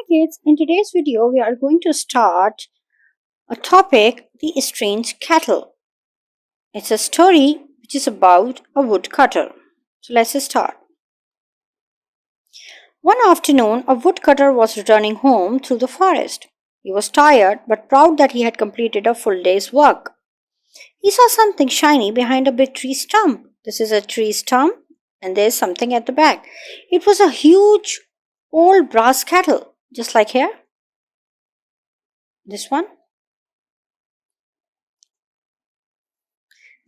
Hi kids, in today's video we are going to start a topic, the strange kettle. It's a story which is about a woodcutter. So let's start. One afternoon a woodcutter was returning home through the forest. He was tired but proud that he had completed a full day's work. He saw something shiny behind a big tree stump. This is a tree stump and there's something at the back. It was a huge old brass kettle, just like here. This one.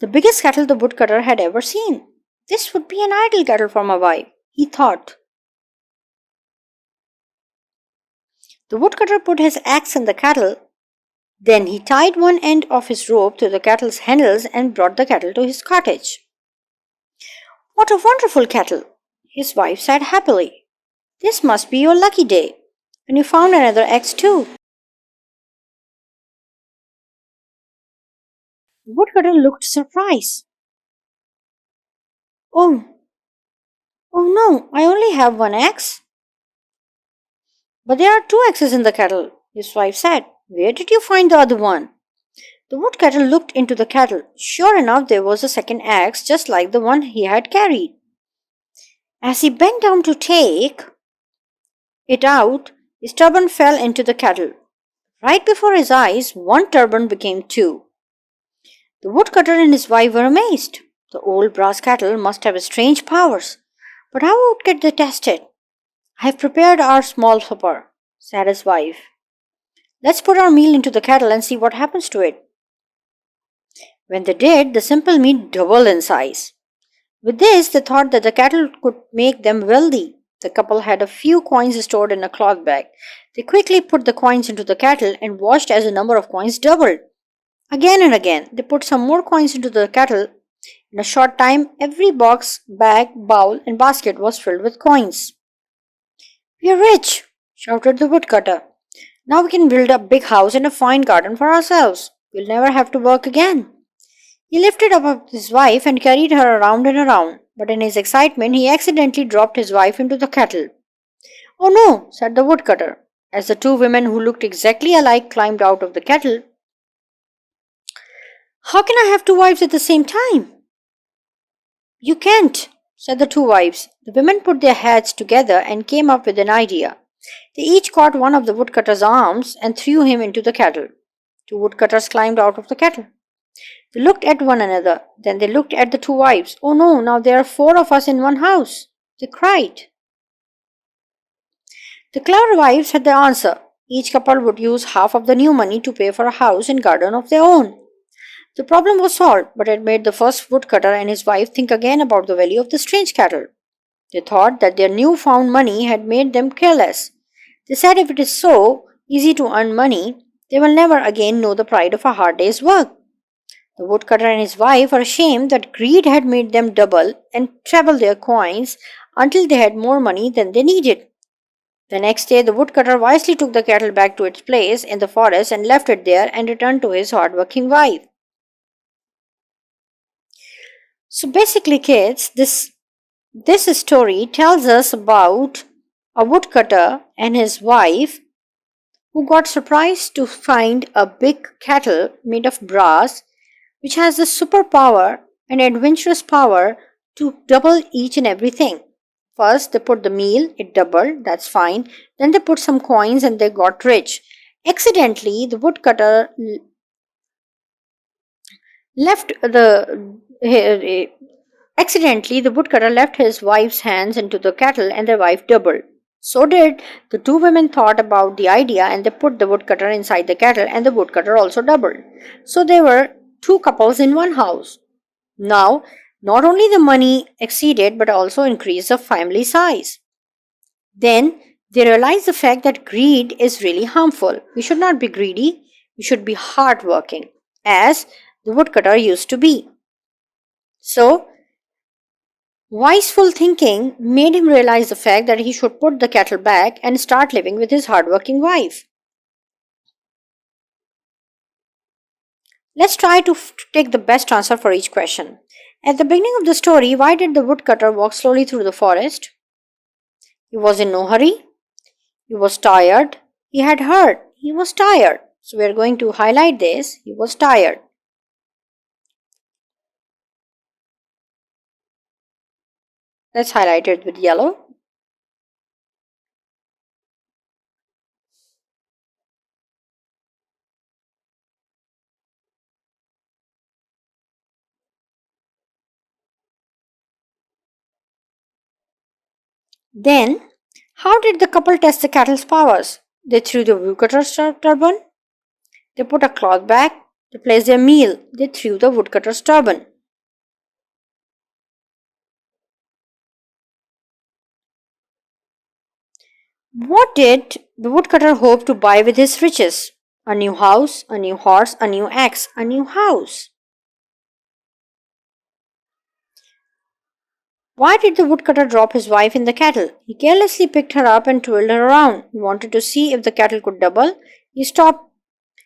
The biggest kettle the woodcutter had ever seen. This would be an ideal kettle for my wife, he thought. The woodcutter put his axe in the kettle. Then he tied one end of his rope to the kettle's handles and brought the kettle to his cottage. What a wonderful kettle, his wife said happily. This must be your lucky day. And you found another axe too. The woodcutter looked surprised. Oh, oh no, I only have one axe. But there are two axes in the kettle, his wife said. Where did you find the other one? The woodcutter looked into the kettle. Sure enough, there was a second axe just like the one he had carried. As he bent down to take it out, his turban fell into the kettle. Right before his eyes, one turban became two. The woodcutter and his wife were amazed. The old brass kettle must have strange powers. But how would get they tested? I have prepared our small supper, said his wife. Let's put our meal into the kettle and see what happens to it. When they did, the simple meat doubled in size. With this, they thought that the kettle could make them wealthy. The couple had a few coins stored in a cloth bag. They quickly put the coins into the kettle and watched as the number of coins doubled. Again and again, they put some more coins into the kettle. In a short time, every box, bag, bowl, and basket was filled with coins. We are rich, shouted the woodcutter. Now we can build a big house and a fine garden for ourselves. We'll never have to work again. He lifted up his wife and carried her around and around, but in his excitement he accidentally dropped his wife into the kettle. Oh no, said the woodcutter, as the two women who looked exactly alike climbed out of the kettle. How can I have two wives at the same time? You can't, said the two wives. The women put their heads together and came up with an idea. They each caught one of the woodcutter's arms and threw him into the kettle. Two woodcutters climbed out of the kettle. They looked at one another. Then they looked at the two wives. Oh no, now there are four of us in one house, they cried. The clever wives had the answer. Each couple would use half of the new money to pay for a house and garden of their own. The problem was solved, but it made the first woodcutter and his wife think again about the value of the strange kettle. They thought that their new-found money had made them careless. They said if it is so easy to earn money, they will never again know the pride of a hard day's work. The woodcutter and his wife were ashamed that greed had made them double and treble their coins until they had more money than they needed. The next day, the woodcutter wisely took the kettle back to its place in the forest and left it there and returned to his hard-working wife. So basically, kids, this story tells us about a woodcutter and his wife who got surprised to find a big kettle made of brass which has the superpower and adventurous power to double each and everything. First, they put the meal, it doubled, that's fine. Then they put some coins and they got rich. Accidentally, the woodcutter left his wife's hands into the kettle and their wife doubled. So did the two women thought about the idea and they put the woodcutter inside the kettle and the woodcutter also doubled. So there were two couples in one house. Now, not only the money exceeded but also increased the family size. Then they realized the fact that greed is really harmful. We should not be greedy, we should be hardworking, as the woodcutter used to be. So, wiseful thinking made him realize the fact that he should put the kettle back and start living with his hardworking wife. Let's try to take the best answer for each question. At the beginning of the story, why did the woodcutter walk slowly through the forest? He was in no hurry. He was tired. He had heard. He was tired. So we are going to highlight this. He was tired. Let's highlight it with yellow. Then, how did the couple test the kettle's powers? They threw the woodcutter's turban. They put a cloth back. They placed their meal. They threw the woodcutter's turban. What did the woodcutter hope to buy with his riches? A new house, a new horse, a new axe, a new house. Why did the woodcutter drop his wife in the kettle? He carelessly picked her up and twirled her around. He wanted to see if the kettle could double. He stopped.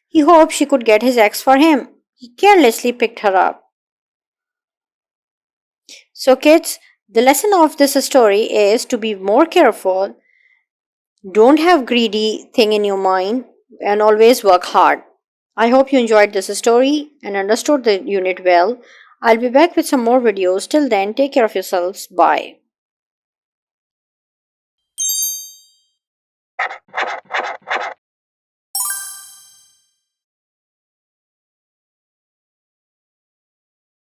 He hoped she could get his axe for him. He carelessly picked her up. So, kids, the lesson of this story is to be more careful. Don't have greedy thing in your mind and always work hard. I hope you enjoyed this story and understood the unit well. I'll be back with some more videos. Till then, take care of yourselves. Bye.